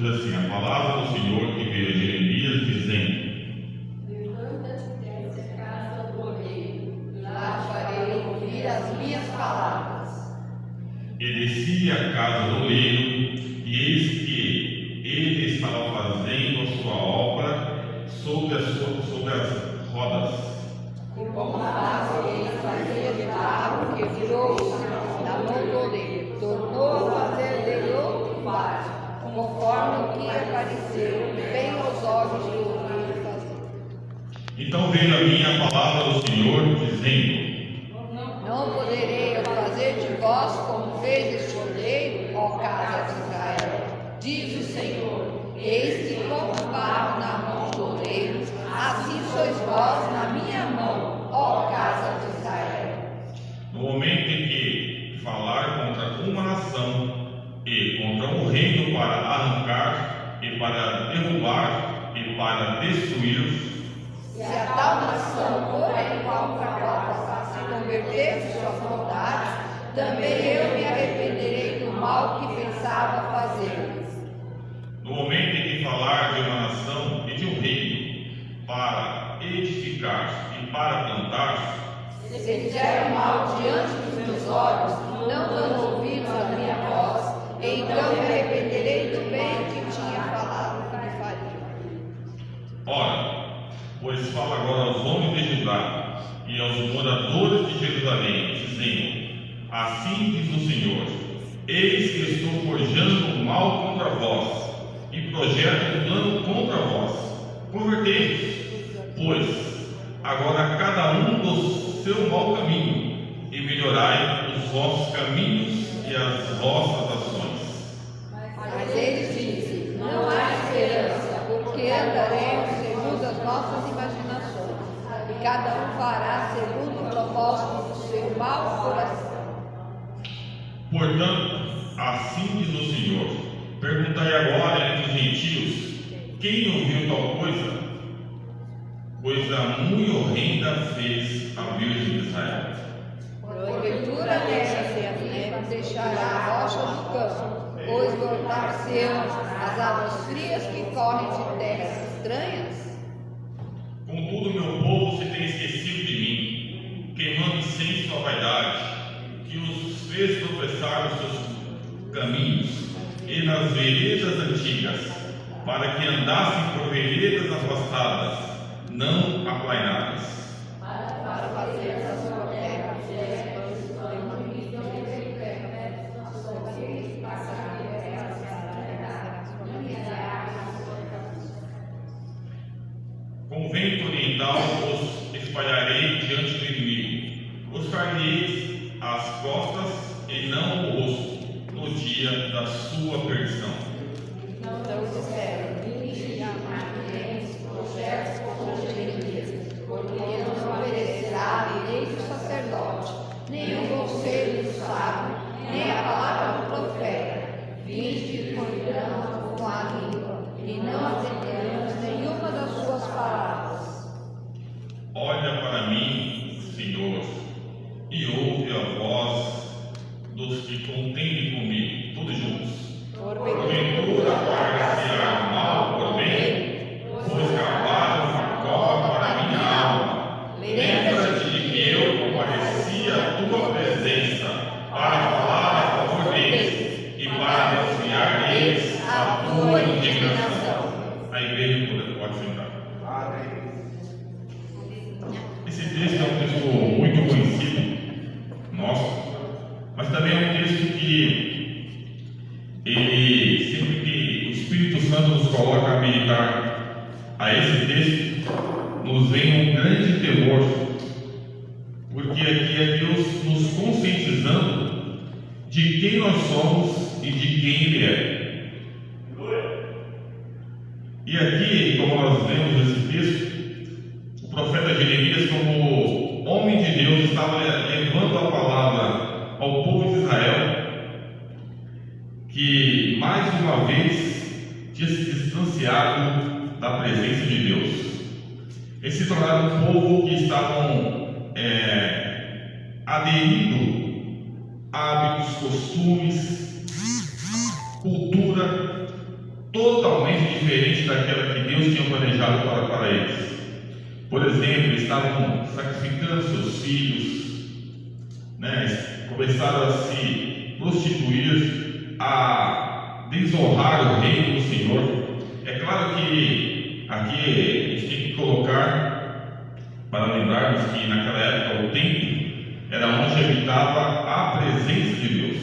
diz assim: a palavra do Senhor que veio a Jeremias, dizendo: levanta-te dessa casa do oleiro, lá farei ouvir as minhas palavras. E desci à casa do oleiro, e eis que ele estava fazendo a sua obra sobre as rodas. Como faz ele fazia de barro que virou da mão do oleiro, tornou a fazer dele outro vaso, conforme o que apareceu bem aos olhos do oleiro fazer. Então veio a mim a palavra do Senhor, dizendo: Não poderei eu fazer de vós como fez este oleiro, ó casa de Israel, diz o Senhor. Eis que como barro na mão do oleiro, assim sois vós na minha mão, ó casa de Israel. no momento em que falar contra uma nação e contra um reino para arrancar e para derrubar e para destruir, Se a tal nação, porém, contra a qual se converter de sua vontade, também eu me arrependerei do mal que pensava fazer. no momento em que falar de uma nação e de um reino para edificar e para plantar, Se fizer mal diante dos meus olhos, não dando ouvidos à minha voz, então me arrependerei do bem que tinha falado que me faria. ora, pois fala agora aos homens de Judá e aos moradores de Jerusalém, dizendo: assim diz o Senhor: eis que estou forjando o mal contra vós e projeto um plano contra vós. Convertei-vos, pois, agora cada um do seu mau caminho, e melhorai os vossos caminhos e as vossas ações. Mas eles dizem: não há esperança, porque andaremos segundo as nossas imaginações, e cada um fará segundo o propósito do seu mau coração. Portanto, assim diz o Senhor: perguntai agora entre os gentios: quem ouviu tal coisa? Coisa muito horrenda fez a Virgem de Israel. Porventura neve deixará a rocha do campo, pois voltar-se-ão as águas frias que correm de terras estranhas? Contudo, meu povo se tem esquecido de mim, queimando incenso à vaidade, que os fez tropeçar nos seus caminhos e nas veredas antigas, para que andassem por veredas afastadas, não aplainadas. Para fazer a sua terra Com vento oriental os espalharei diante do inimigo, os far-lhe-eis as costas e não o rosto, no dia da sua perdição. Então disseram: vinde amaremos projetos contra Jeremias, porque não obedecerá a lei do sacerdote, nem o conselho do sábio, nem a palavra do profeta. Vinde com grão com a língua, e não atendemos nenhuma das suas palavras. Olha para mim, Senhor, e ouve a voz dos que contendem comigo, todos juntos. Porventura pagar-se-á o mal por bem, pois cavaram uma cova para a minha alma. Lembra-te de que eu compareci à tua presença para falar a favor deles e para denunciar eles a tua indignação. A igreja pode sentar. Esse texto é um texto muito conhecido, nosso, mas também é um texto que ele, sempre que o Espírito Santo nos coloca a meditar a esse texto, nos vem um grande temor, porque aqui é Deus nos conscientizando de quem nós somos e de quem Ele é. E aqui, como nós vemos nesse texto, o profeta Jeremias, como homem de Deus, estava levando a palavra ao povo de Israel, que mais uma vez tinha se distanciado da presença de Deus. Eles se tornaram um povo que estavam aderindo a hábitos, costumes, cultura, todo daquela que Deus tinha planejado para eles. Por exemplo, estavam sacrificando seus filhos, né? Começaram a se prostituir, a desonrar o reino do Senhor. É claro que aqui a gente tem que colocar, para lembrarmos que naquela época o templo era onde habitava a presença de Deus.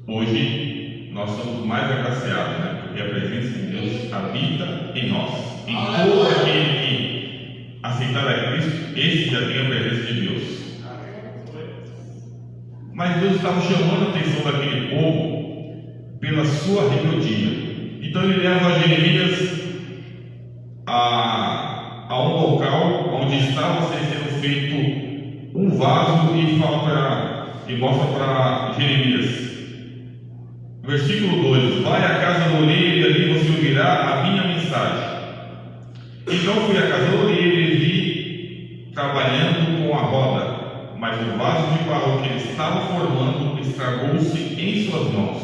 Hoje nós somos mais agraciados, né? Porque a presença de Deus habita em nós. Em todo aquele que aceitar a Cristo, esse já tem a presença de Deus. Mas Deus estava chamando a atenção daquele povo pela sua rebeldia. Então ele leva Jeremias a um local onde estava sendo feito um vaso e mostra para Jeremias. Versículo 2: vai à casa do oleiro e ali você ouvirá a minha mensagem. Então fui à casa do oleiro e vi trabalhando com a roda, mas o vaso de barro que ele estava formando estragou-se em suas mãos,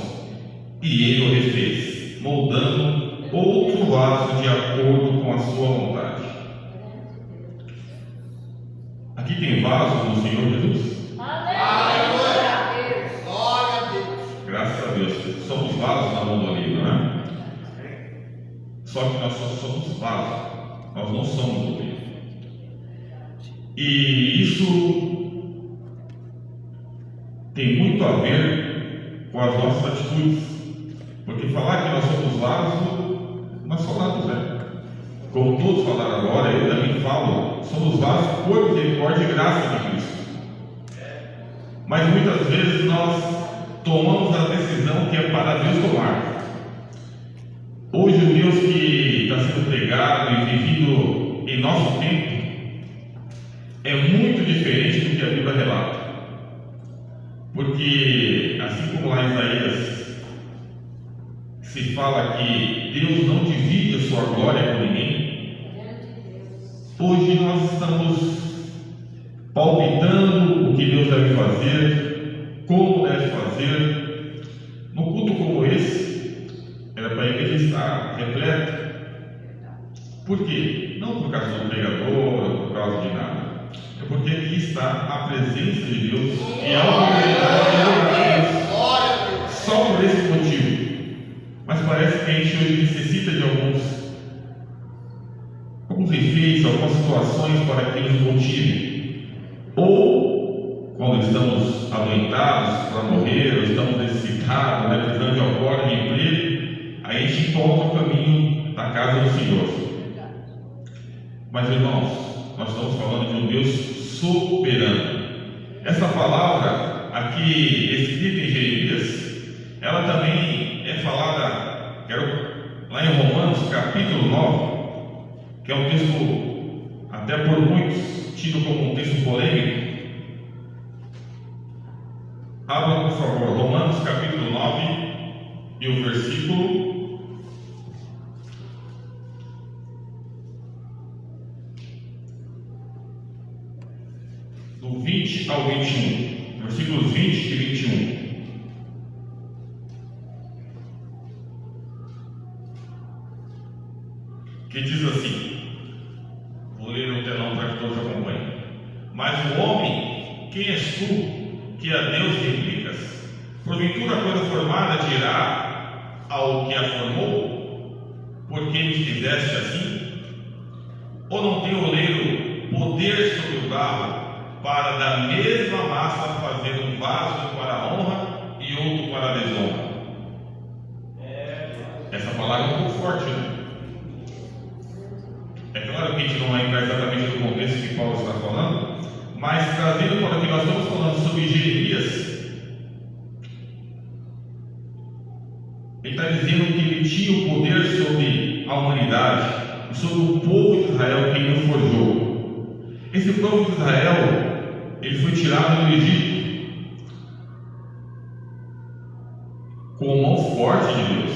e ele o refez, moldando outro vaso de acordo com a sua vontade. Aqui tem vaso do Senhor Jesus? Graças a Deus, somos vasos na mão do oleiro, né? Só que nós só somos vasos, nós não somos oleiro. E isso tem muito a ver com as nossas atitudes, porque falar que nós somos vasos, nós falamos, né? Como todos falaram agora, eu também falo, somos vasos por misericórdia e graça de Cristo. Mas muitas vezes nós tomamos a decisão que é para Deus tomar. Hoje o Deus que está sendo pregado e vivido em nosso tempo é muito diferente do que a Bíblia relata. Porque assim como lá em Isaías se fala que Deus não divide a sua glória com ninguém, hoje nós estamos palpitando o que Deus deve fazer, como deve fazer. No culto como esse, era para a igreja estar repleta. Por quê? Não por causa do pregador, por causa de nada. É porque aqui está a presença de Deus e a autoridade de Deus. Só por esse motivo. Mas parece que a gente hoje necessita de alguns efeitos, algumas situações para que nos motivem. Ou quando estamos adoentados para morrer, ou estamos necessitados, né, precisando de alcoólatra, de emprego, aí a gente encontra o caminho da casa do Senhor. Mas irmãos, nós estamos falando de um Deus soberano. Essa palavra aqui escrita em Jeremias, ela também é falada, lá em Romanos capítulo 9, que é um texto até por muitos tido como um texto polêmico. Abra por favor Romanos capítulo 9 e o versículo do 20 ao 21, versículos 20 e 21. Que diz assim, vou ler no telão para que todos acompanhem. Mas o homem, quem és tu, que a Deus replicas? Porventura a coisa formada dirá ao que a formou, por que me fizeste assim? Ou não tem o oleiro poder sobre o barro, para da mesma massa fazer um vaso para a honra e outro para a desonra? Essa palavra é um pouco forte, né? É claro que a gente não vai entrar exatamente no contexto que Paulo está falando, mas trazendo para o que nós estamos falando sobre Jeremias, ele está dizendo que ele tinha o poder sobre a humanidade e sobre o povo de Israel que ele forjou. Esse povo de Israel, ele foi tirado do Egito com a mão forte de Deus.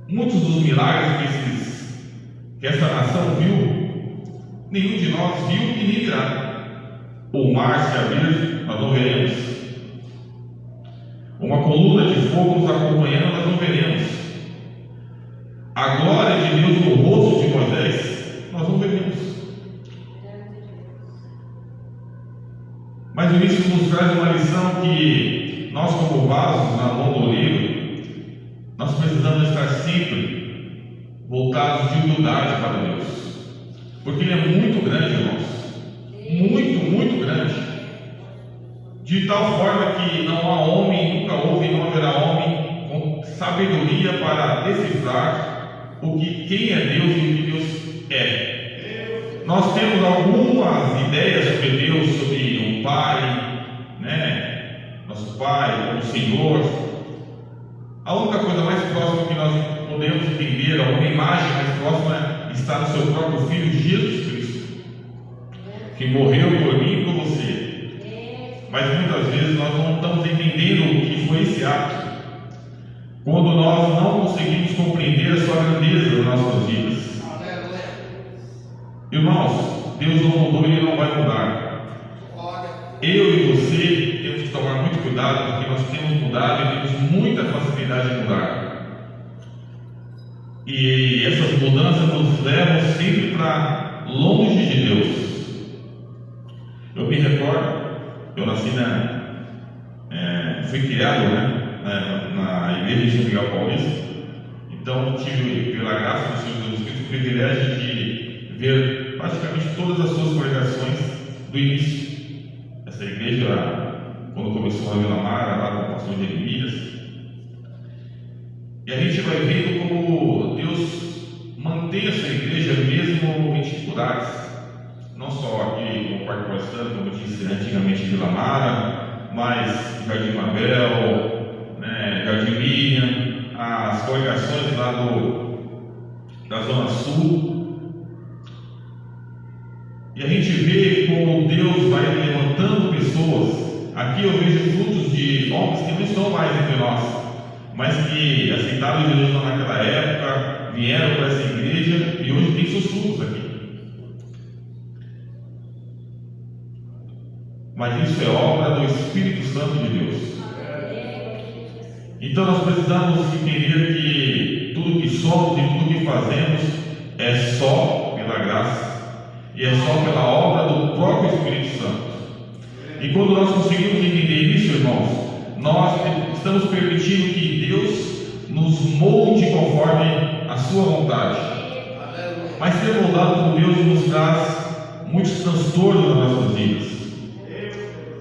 Muitos dos milagres que essa nação viu, nenhum de nós viu e nem virá. O mar se abrir, nós não veremos. Uma coluna de fogo nos acompanhando, nós não veremos. a glória de Deus no rosto de Moisés, nós não vemos. Mas o início nos traz uma lição que nós, como vasos na mão do oleiro, nós precisamos estar sempre voltados de humildade para Deus, porque Ele é muito grande, irmãos, muito grande, de tal forma que não há homem, nunca houve e não haverá homem com sabedoria para decifrar quem é Deus e o que Deus é. Nós temos algumas ideias sobre Deus, sobre o Pai, né? Nosso Pai, o Senhor. A única coisa mais próxima que nós podemos entender, alguma imagem mais próxima, está no seu próprio Filho Jesus Cristo, que morreu por mim e por você. Mas muitas vezes nós não estamos entendendo o que foi esse ato, quando nós não conseguimos compreender a sua grandeza nas nossas vidas. Irmãos, Deus não mudou e Ele não vai mudar. Eu e você temos que tomar muito cuidado, porque nós temos mudado e temos muita facilidade de mudar. E essas mudanças nos levam sempre para longe de Deus. Eu me recordo, eu nasci fui criado na igreja de São Miguel Paulista. Então tive, pela graça do Senhor Jesus Cristo, o privilégio de ver praticamente todas as suas pregações do início. Essa igreja, quando começou a Vila Mara, lá com o pastor Jeremias, e a gente vai vendo como Deus mantém essa igreja mesmo em dificuldades, não só aqui no Parque Paulistano, como eu disse antigamente em Vila Mara, mas Jardim Mabel, Jardim Miriam, as congregações lá da Zona Sul. E a gente vê como Deus vai levantando pessoas. Aqui eu vejo frutos de homens que não estão mais entre nós, mas que aceitaram Jesus naquela época, vieram para essa igreja e hoje tem seus frutos aqui. Mas isso é obra do Espírito Santo de Deus. Então nós precisamos entender que tudo que somos e tudo que fazemos é só pela graça. E é só pela obra do próprio Espírito Santo. E quando nós conseguimos entender isso, irmãos, nós estamos permitindo que Deus nos molde conforme a sua vontade. Mas ser moldado por Deus nos traz muitos transtornos nas nossas vidas.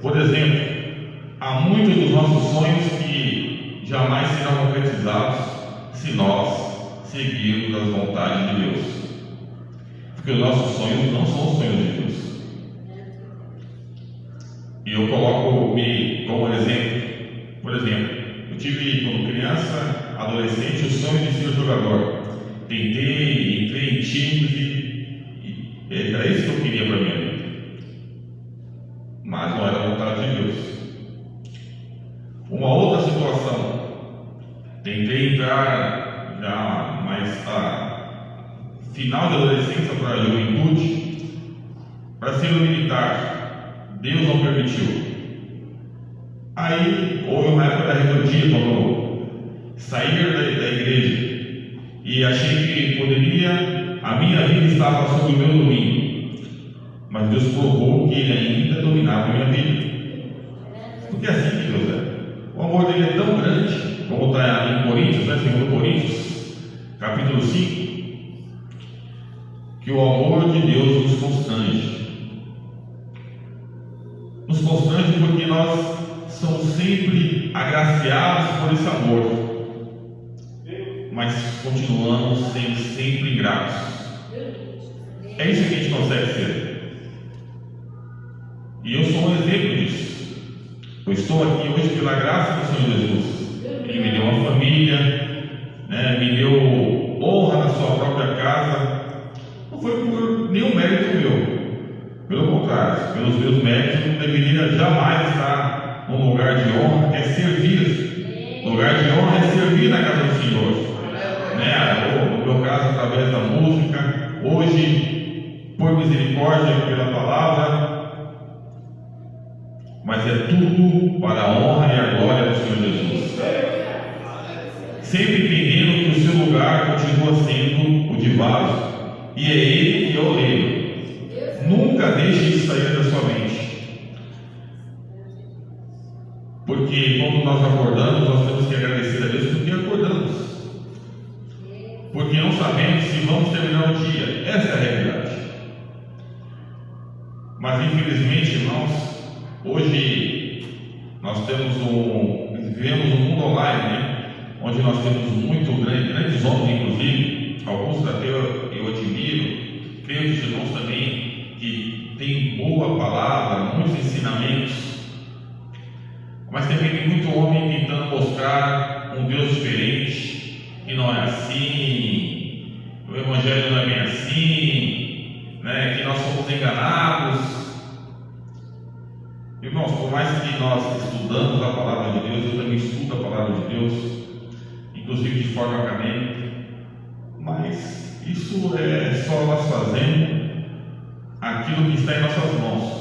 Por exemplo, há muitos dos nossos sonhos que jamais serão concretizados se nós seguirmos as vontades de Deus. Porque os nossos sonhos não são os sonhos de Deus. E eu coloco-me como exemplo. Por exemplo, eu tive, quando criança, adolescente, o sonho de ser jogador. Tentei, entrei em times e era isso que eu queria para minha vida. Mas não era a vontade de Deus. Uma outra situação. Tentei entrar já mais final da adolescência para a juventude, para ser um militar. Deus não permitiu. Aí houve uma época da rebeldia, quando saí da igreja e achei que a minha vida estava sob o meu domínio, mas Deus provou que Ele ainda dominava a minha vida. Porque é assim que Deus é. O amor dele é tão grande, como está em Coríntios, 2 Coríntios, capítulo 5, que o amor de Deus nos constrange. Nos constrange porque nós somos sempre agraciados por esse amor, mas continuamos sendo sempre ingratos. É isso que a gente consegue ser. E eu sou um exemplo disso. Eu estou aqui hoje pela graça do Senhor Jesus. Ele me deu uma família, me deu honra na sua própria casa. Não foi por nenhum mérito meu. Pelo contrário, pelos meus méritos, eu não deveria jamais estar num lugar de honra, é servir. Lugar de honra é servir na casa do Senhor. No meu caso, através da música, hoje, por misericórdia, pela palavra, mas é tudo para a honra e a glória do Senhor Jesus. Sempre entendendo que o seu lugar continua sendo o de vaso, e é Ele que é o reino. Nunca deixe isso sair da sua mente, porque quando nós acordamos, nós temos que agradecer a Deus porque acordamos, porque não sabemos se vamos terminar o dia. Essa é a realidade. Mas infelizmente, irmãos, hoje nós vivemos um mundo online, né? Onde nós temos grandes homens, inclusive, alguns até eu admiro, creio que os irmãos também, que têm boa palavra, muitos ensinamentos, mas também tem muito homem tentando mostrar um Deus diferente, que não é assim, o Evangelho não é bem assim, né? Que nós somos enganados. Irmãos, por mais que nós estudamos a palavra de Deus, eu também estudo a palavra de Deus, inclusive de forma acadêmica, mas isso é só nós fazendo aquilo que está em nossas mãos.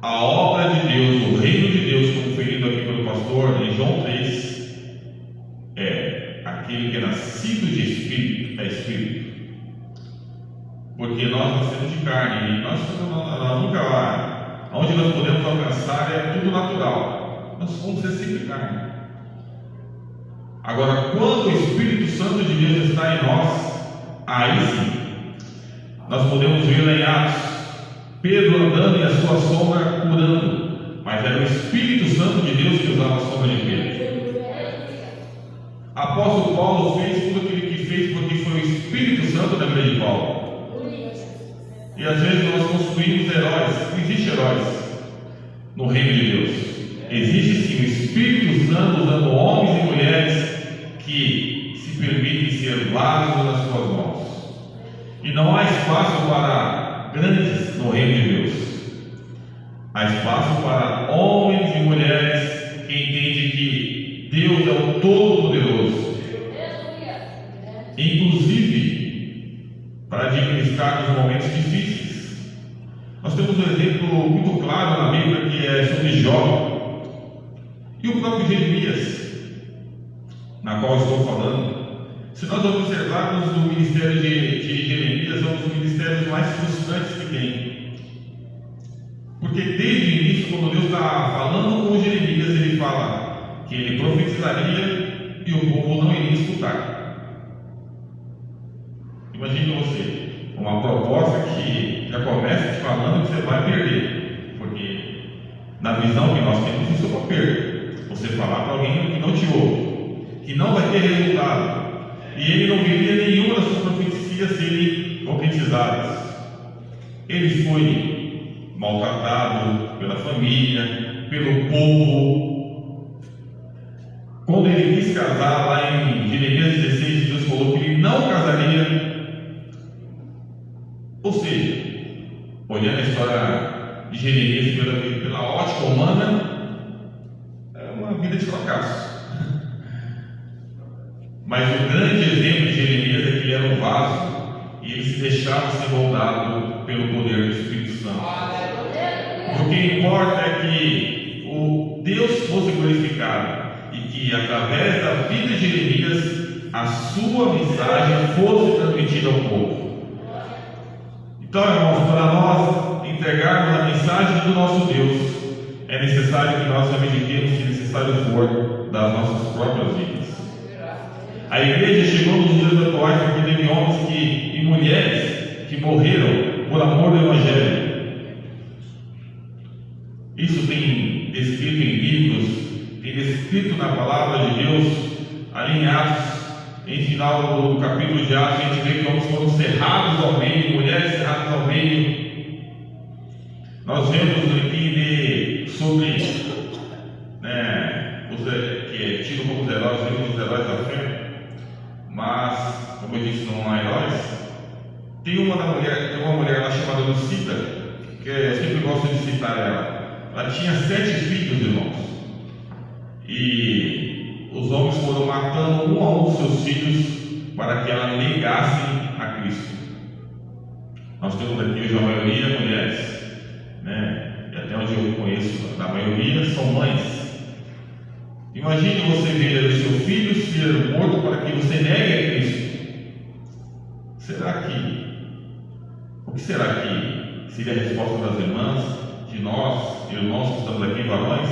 A obra de Deus, o reino de Deus, conferido aqui pelo pastor em João 3, é aquele que é nascido de Espírito, é Espírito. Porque nós nascemos de carne, e nós nunca lá, onde nós podemos alcançar é tudo natural, nós vamos ser sempre carne. Agora, quando o Espírito Santo de Deus está em nós, aí sim, nós podemos ver lá em Atos, Pedro andando e a sua sombra curando, mas era o Espírito Santo de Deus que usava a sombra de Pedro. Apóstolo Paulo fez tudo aquilo que fez porque foi o Espírito Santo da vida de Paulo. E às vezes nós construímos heróis. Não existe heróis no reino de Deus. Existe sim o Espírito Santo usando homens e mulheres que se permitem ser vasos nas suas mãos. E não há espaço para grandes no reino de Deus. Há espaço para homens e mulheres que entendem que Deus é o Todo-Poderoso, inclusive para administrar nos momentos difíceis. Nós temos um exemplo muito claro na Bíblia que é sobre Jó e o próprio Jeremias, na qual estou falando. Se nós observarmos o ministério de Jeremias, é um dos ministérios mais frustrantes que tem, porque desde o início, quando Deus está falando com Jeremias, ele fala que ele profetizaria e o povo não iria escutar. Imagine você, uma proposta que já começa te falando que você vai perder, porque na visão que nós temos isso é uma perda. Você falar para alguém que não te ouve, que não vai ter resultado, e ele não viria nenhuma das suas profecias serem concretizadas. Ele foi maltratado pela família, pelo povo. Quando ele quis casar, lá em Jeremias 16, Deus falou que ele não casaria. Ou seja, olhando a história de Jeremias pela ótica humana, é uma vida de fracasso. Mas o grande exemplo de Jeremias é que ele era um vaso e ele se deixava ser moldado pelo poder do Espírito Santo. O que importa é que o Deus fosse glorificado e que através da vida de Jeremias a sua mensagem fosse transmitida ao povo. Então, irmãos, para nós entregarmos a mensagem do nosso Deus, é necessário que nós abdiquemos, se necessário for, das nossas próprias vidas. A igreja chegou nos dias atuais porque teve homens e mulheres que morreram por amor do Evangelho. Isso tem descrito em livros, tem descrito na palavra de Deus, ali em Atos. Em final do capítulo de Atos, a gente vê que homens foram cerrados ao meio, mulheres cerradas ao meio. Nós vemos aqui sobre que é tido como os heróis, vemos os heróis da fé, mas, como eu disse, não há heróis. Tem uma mulher lá chamada Lucida, que eu sempre gosto de citar ela. Ela tinha 7 filhos, irmãos, e os homens foram matando um a um seus filhos para que ela negasse a Cristo. Nós temos aqui hoje a maioria mulheres, né? E até onde eu conheço, a maioria são mães. Imagine você ver o seu filho ser morto para que você negue a Cristo. O que será que seria a resposta das irmãs, de nós, irmãos que estamos aqui, varões?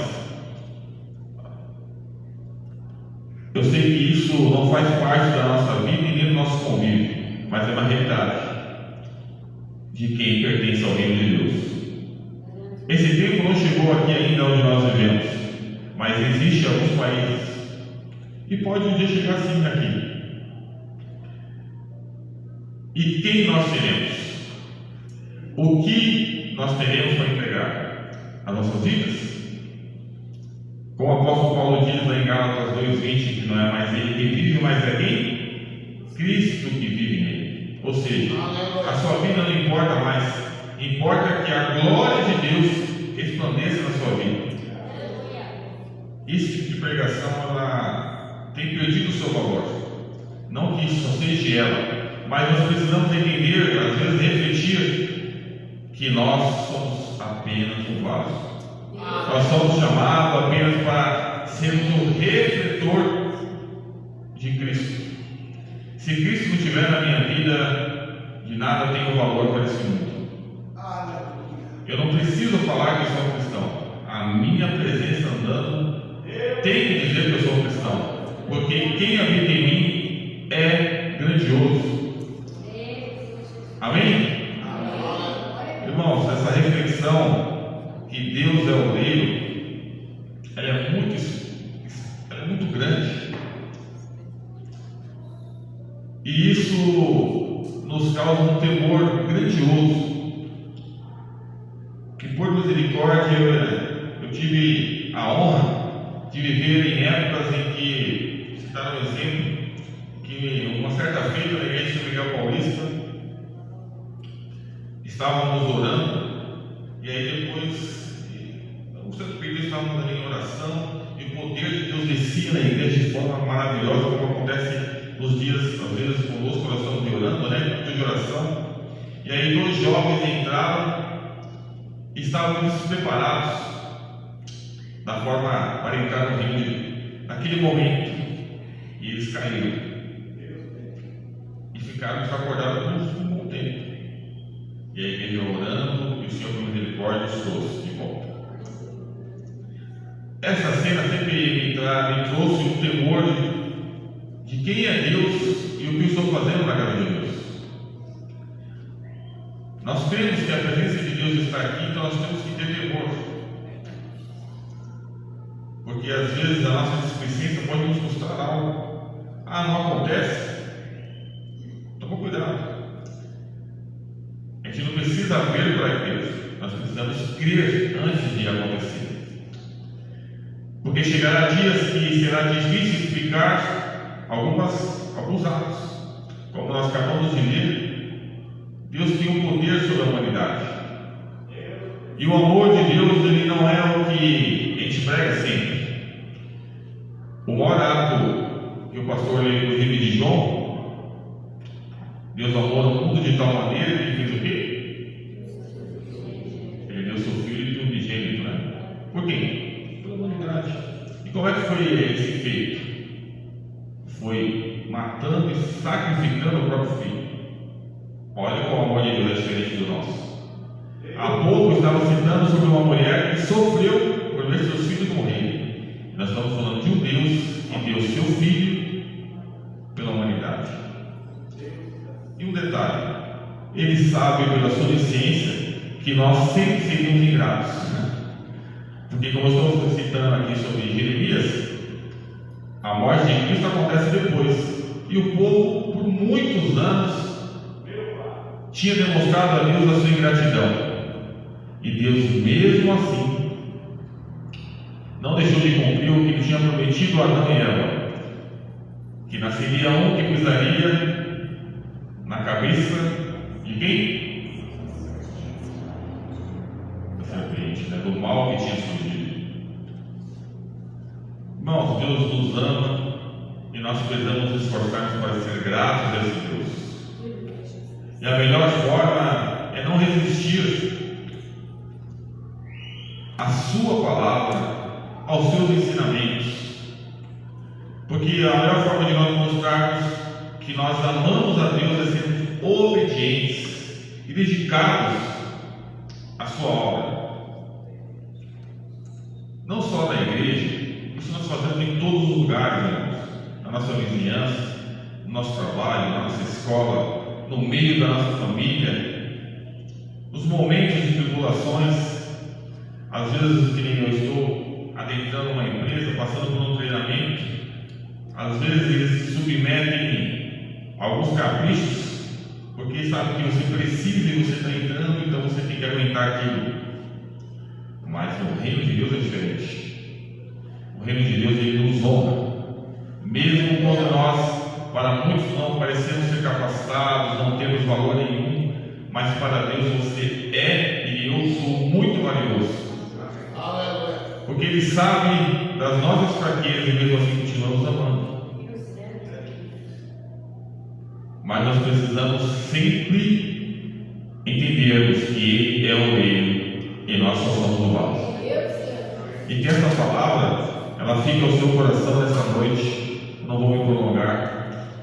Eu sei que isso não faz parte da nossa vida e nem do nosso convívio, mas é uma realidade de quem pertence ao reino de Deus. Esse tempo não chegou aqui ainda onde nós vivemos, mas existe em alguns países e pode um dia chegar sim aqui. E quem nós seremos? O que nós teremos para entregar? As nossas vidas? Como o apóstolo Paulo diz lá em Gálatas 2:20, que não é mais ele que vive, mas é quem? Cristo que vive nele. Ou seja, a sua vida não importa mais, importa que a glória de Deus resplandeça na sua vida. Esse tipo de pregação, ela tem perdido o seu valor. Não que isso só seja ela, mas nós precisamos entender, às vezes refletir, que nós somos apenas um vaso. Nós somos chamados apenas para sermos o refletor de Cristo. Se Cristo não estiver na minha vida, de nada tem valor para esse mundo. Eu não preciso falar que eu sou cristão. A minha presença andando tem que dizer que eu sou cristão, porque quem habita em mim é grandioso. Amém? Irmãos, essa reflexão que Deus é oleiro, ela é muito grande, e isso nos causa um temor grandioso. Que por misericórdia eu tive a honra de viver em épocas em que, citar um exemplo, que uma certa feita na igreja de São Miguel Paulista estávamos orando, e aí depois o Santo Pedro estava em oração e o poder de Deus descia na igreja de forma maravilhosa, como acontece nos dias, às vezes conosco nós estamos orando, né? De oração. E aí 2 jovens entraram e estavam preparados da forma para entrar no reino de Deus. Naquele momento, e eles caíram e ficaram desacordados por um bom tempo. E a igreja orando, e o Senhor, por misericórdia, os trouxe de volta. Essa cena sempre me trouxe o temor de quem é Deus e o que eu estou fazendo na casa de Deus. Nós cremos que a presença de Deus está aqui, então nós temos que ter temor. Porque às vezes a nossa displicência pode nos custar algo. Não acontece? Toma cuidado. A gente não precisa ver para Deus, nós precisamos crer antes de acontecer. Porque chegará dias que será difícil explicar alguns atos. Como nós acabamos de ler, Deus tem um poder sobre a humanidade. E o amor de Deus, ele não é o que a gente prega sempre. O maior ato que o pastor lê, inclusive de João, Deus amou o mundo de tal maneira que ele fez o quê? Ele deu seu filho unigênito, né? Por quê? Pela humanidade. E como é que foi esse feito? Foi matando e sacrificando o próprio filho. Olha como o amor de Deus é diferente do nosso. Há pouco estava citando sobre uma mulher que sofreu por ver seus filhos morrerem. Nós estamos falando de um Deus que deu seu filho pela humanidade. E um detalhe, ele sabe pela sua onisciência que nós sempre seríamos ingratos. Porque como estamos citando aqui sobre Jeremias, a morte de Cristo acontece depois. E o povo, por muitos anos, tinha demonstrado a Deus a sua ingratidão. E Deus, mesmo assim, não deixou de cumprir o que ele tinha prometido a Adão e Eva, que nasceria um que pisaria na cabeça de quem? Da serpente, né? Do mal que tinha surgido. Irmãos, Deus nos ama e nós precisamos nos esforçar para ser gratos a esse Deus. E a melhor forma é não resistir à sua palavra, aos seus ensinamentos. Porque a melhor forma de nós mostrarmos que nós amamos a Deus é sermos obedientes e dedicados à sua obra. Não só na igreja, isso nós fazemos em todos os lugares, irmãos. Na nossa vizinhança, no nosso trabalho, na nossa escola, no meio da nossa família, nos momentos de tribulações. Às vezes, que nem eu estou adentrando uma empresa, passando por um treinamento, às vezes eles se submetem a alguns caprichos, porque sabem que você precisa e você está entrando, então você tem que aguentar aquilo. Mas no reino de Deus é diferente. O reino de Deus, ele nos honra. Mesmo quando nós, para muitos, não parecemos ser capacitados, não temos valor nenhum, mas para Deus você é e eu sou muito valioso. Porque Ele sabe das nossas fraquezas e mesmo assim continuamos amando. Mas nós precisamos sempre entendermos que Ele é o meio e nós só somos o vaso. E que essa palavra, ela fique ao seu coração nessa noite. Não vou me prolongar.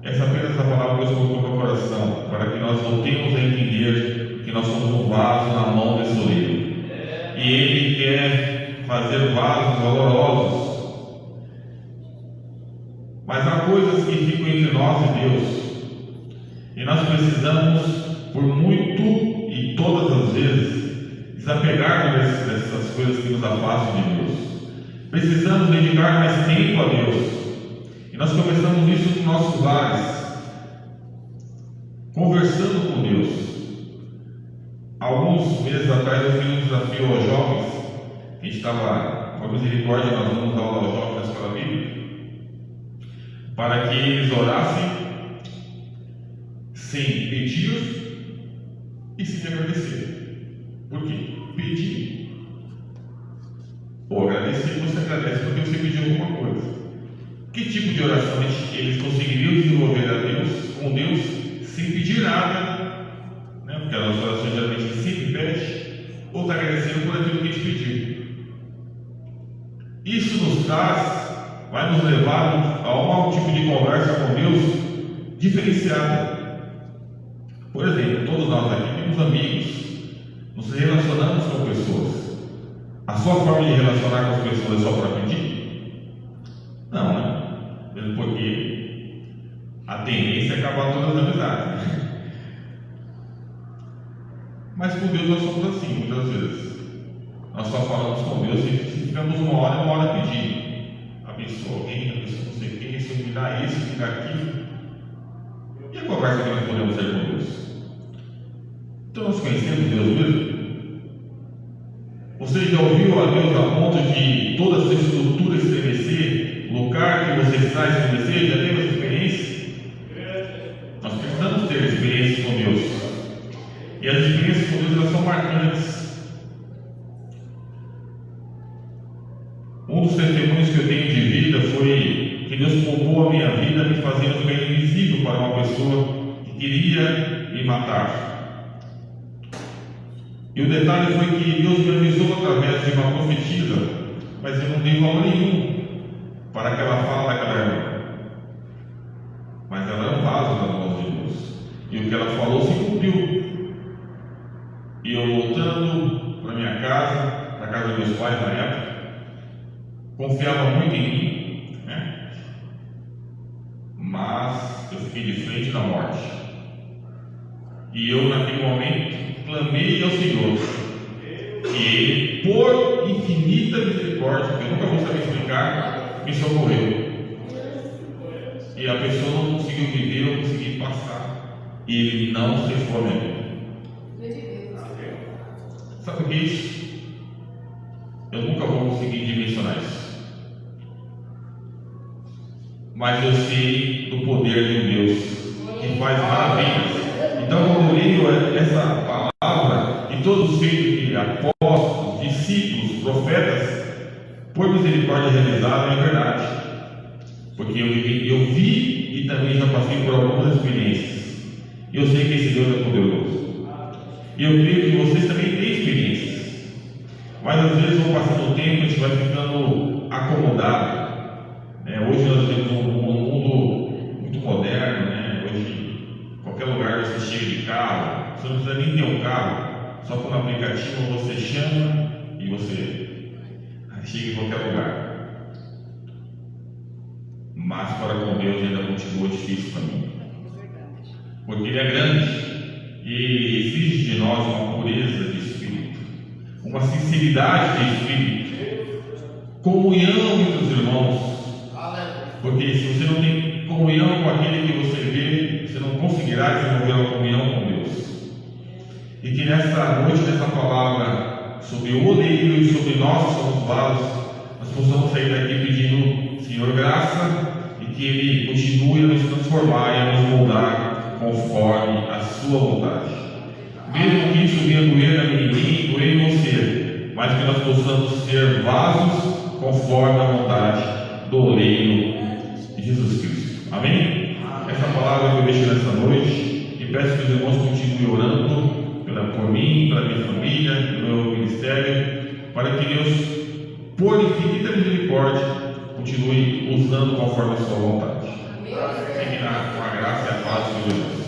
Essa apenas a palavra que Deus colocou no meu coração, para que nós voltemos a entender que nós somos um vaso na mão desse oleiro. E Ele quer fazer vasos valorosos. Mas há coisas que ficam entre nós e Deus. E nós precisamos, por muito e todas as vezes, desapegarmos dessas coisas que nos afastam de Deus. Precisamos dedicar mais tempo a Deus. E nós começamos isso nos nossos lares, conversando com Deus. Alguns meses atrás eu fiz um desafio aos jovens. A gente estava, com a misericórdia, nós damos aula aos jovens da escola bíblica, para que eles orassem sem pedir e sem agradecer. Por quê? Pedir ou agradecer, você agradece porque você pediu alguma coisa. Que tipo de oração eles conseguiriam desenvolver a Deus, com Deus, sem pedir nada, né? Porque a nossa oração geralmente sempre pede, ou está agradecendo por aquilo que a gente pediu. Isso nos vai nos levar a um tipo de conversa com Deus diferenciada. Por exemplo, todos nós aqui temos amigos, nos relacionamos com pessoas. A sua forma de relacionar com as pessoas é só para pedir? Não, né? Mesmo porque a tendência é acabar todas as amizades. Mas com Deus nós somos assim, muitas vezes. Nós só falamos com Deus e ficamos uma hora pedindo. Abençoa alguém, abençoa não sei quem, se me dá isso, me dá aquilo. E a conversa que nós podemos ter com Deus? Então nós conhecemos Deus mesmo? Você já ouviu a Deus a ponto de toda a sua estrutura estremecer? O lugar que você está estremecer? Já teve essa experiência? Nós precisamos ter experiências com Deus. E as experiências com Deus, elas são marcantes. Um dos testemunhos que eu tenho de vida foi que Deus poupou a minha vida me fazendo bem invisível para uma pessoa que queria me matar. E o detalhe foi que Deus me avisou através de uma profetisa, mas eu não dei valor nenhum para aquela fala daquela irmã. Mas ela é um vaso nas mãos de Deus. E o que ela falou se cumpriu. E eu voltando para minha casa, para a casa dos meus pais na época, confiava muito em mim, né? Mas eu fiquei de frente da morte. E eu, naquele momento, clamei ao Senhor, e Ele, por infinita misericórdia, que eu nunca vou saber explicar, me socorreu. E a pessoa não conseguiu me ver, eu consegui passar, e Ele não cessou a minha vida. Sabe o que é isso? Eu nunca vou conseguir dimensionar isso. Mas eu sei do poder de Deus, que faz maravilhas. Então, quando eu leio essa palavra e todos os feitos de apóstolos, discípulos, profetas, por misericórdia realizada, é verdade. Porque eu vi e também já passei por algumas experiências. E eu sei que esse Deus é poderoso. E eu creio que vocês também têm experiências. Mas às vezes, ao passar do tempo, a gente vai ficando acomodado. não precisa nem ter um carro, só com o aplicativo você chama e você chega em qualquer lugar. Mas para com Deus ainda continua difícil para mim, porque Ele é grande e exige de nós uma pureza de espírito, uma sinceridade de espírito, comunhão entre os irmãos, porque se você não tem comunhão com aquele que você vê, você não conseguirá desenvolver uma comunhão com Deus. E que nessa noite, nessa palavra sobre o oleiro e sobre nós que somos vasos, nós possamos sair daqui pedindo, Senhor, graça, e que Ele continue a nos transformar e a nos moldar conforme a sua vontade. Mesmo que isso venha doer em mim, doer em você, mas que nós possamos ser vasos conforme a vontade do oleiro de Jesus Cristo. Amém? Essa palavra que eu deixo nessa noite, e peço que os irmãos continuem orando por mim, pela minha família, pelo meu ministério, para que Deus, por infinita misericórdia, continue usando conforme a sua vontade. Fique com a graça e a paz de Deus.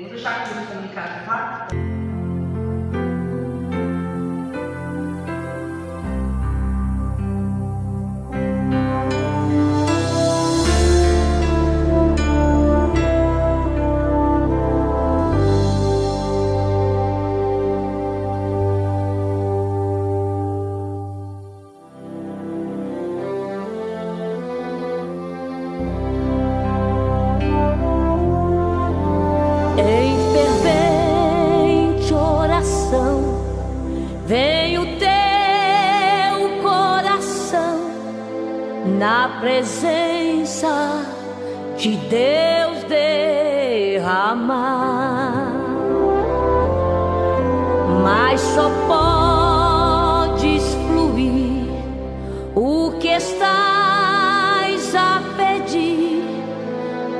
Vou deixar aqui o comunicado rápido. Na presença de Deus derramar, mas só podes fluir o que estás a pedir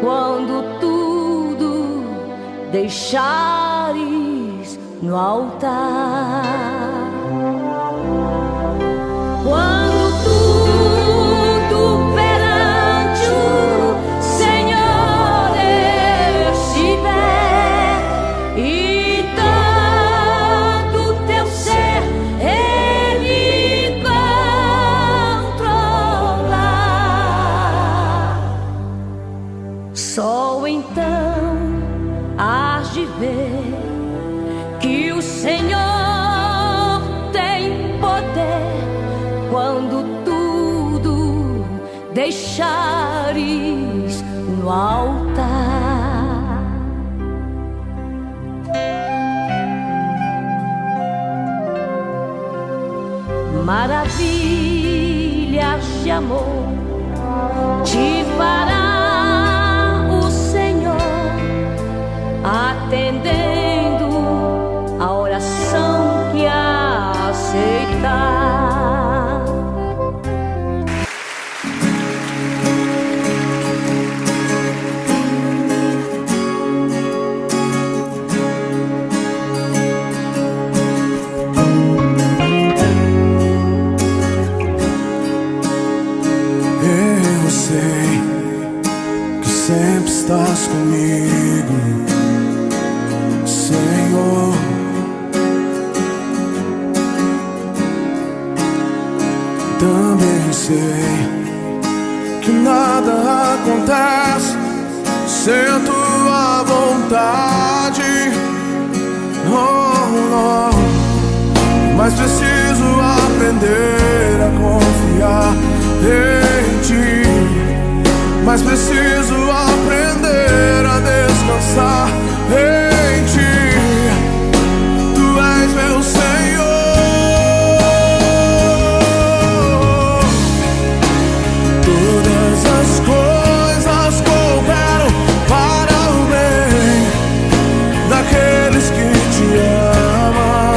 quando tudo deixares no altar. Só então hás de ver que o Senhor tem poder quando tudo deixares no altar. Maravilhas de amor te fará atendendo a oração que aceitar. Eu sei que sempre estás comigo, Senhor. Também sei que nada acontece sem tua vontade, oh, mas preciso aprender a confiar em ti, mas preciso aprender a descansar em ti. Tu és meu Senhor. Todas as coisas cooperam para o bem daqueles que te amam.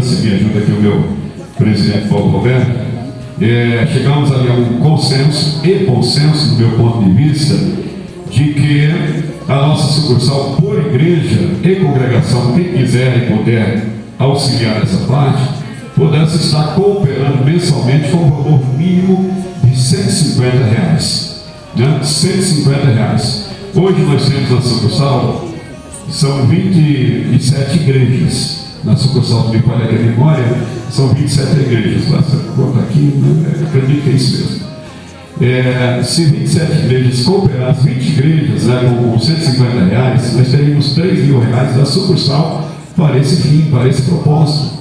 liderança, me ajuda aqui o meu presidente Paulo Roberto, chegamos ali a um consenso, e consenso, do meu ponto de vista, de que a nossa sucursal, por igreja e congregação, quem quiser e puder auxiliar nessa parte, pudesse estar cooperando mensalmente com um valor mínimo de R$150, né? R$150. Hoje nós temos na sucursal, são 27 igrejas. Na sucursal do Bipalha da Memória, são 27 igrejas. Basta contar aqui, né? Acredito que é isso mesmo. Se 27 igrejas cooperar, as 20 igrejas, né, com R$150, nós teríamos R$3.000 da sucursal para esse fim, para esse propósito.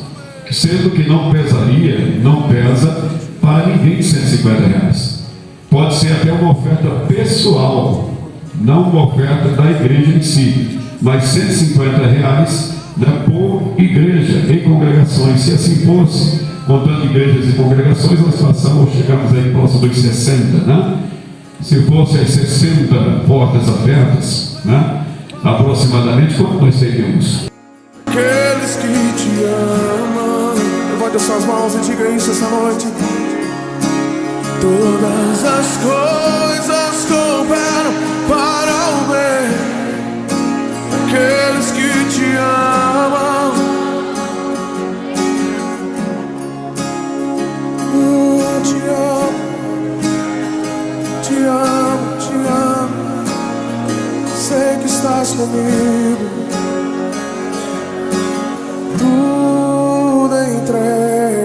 Sendo que não pesaria, não pesa para ninguém R$150. Pode ser até uma oferta pessoal, não uma oferta da igreja em si, mas R$150, né, por igreja e congregações. Se assim fosse, contando igrejas e congregações, nós chegamos aí próximo dos 60, né? Se fosse as 60 portas abertas, né, aproximadamente, quanto nós teríamos? Aqueles que te amam, levante as suas mãos e diga isso essa noite. Todas as coisas cooperam para o bem. Aqueles que te amam, te amo, te amo, te amo. Sei que estás comigo. Tudo entregarei.